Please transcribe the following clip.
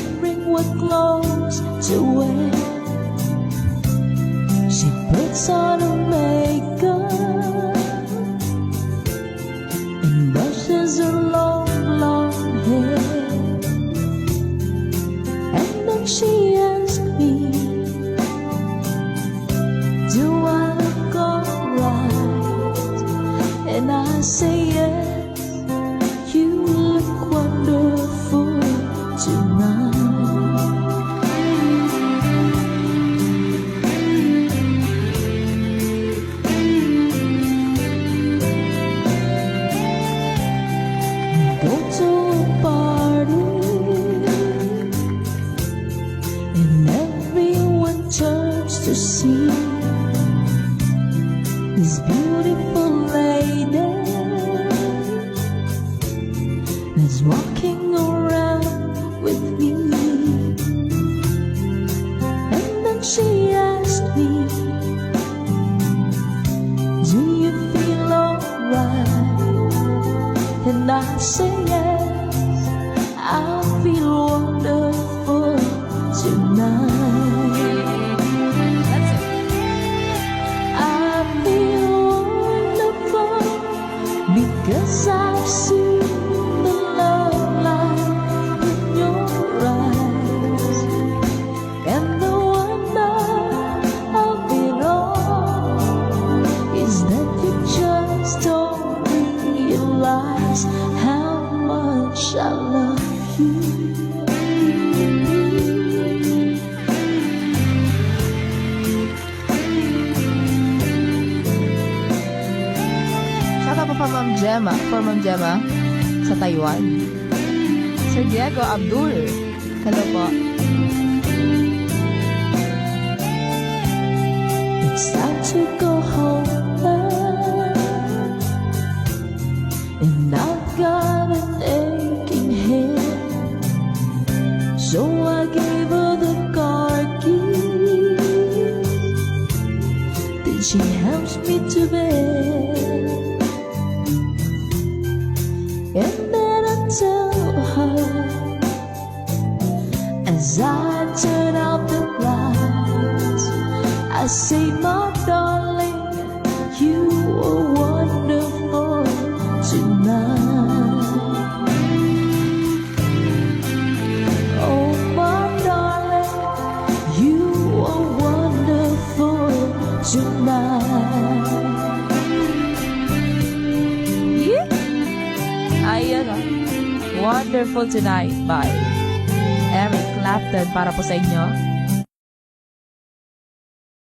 wondering what clothes to wear. She puts on her makeup and brushes her long, long hair. And then she asks me, do I look alright? And I say yes, you look wonderful tonight. Go to a party and everyone turns to see this beautiful lady that's walking around with me. And then she asked me, do you feel alright? And I say yes, I feel wonderful tonight. That's it. I feel wonderful because I've seen the love light in your eyes. And the wonder of it all is that you just don't realize how much I love you. Shout out po for Ma'am Gemma sa Taiwan. Sir Diego Abdul. Hello po. It's time to go home now, and I've got an aching head. So I gave her the car keys, then she helps me to bed. And then I tell her, as I turn out the lights, I say, my darling, you are wonderful tonight. Oh, my darling, you are wonderful tonight. Ayan o. Wonderful Tonight by Eric Clapton para po sa inyo.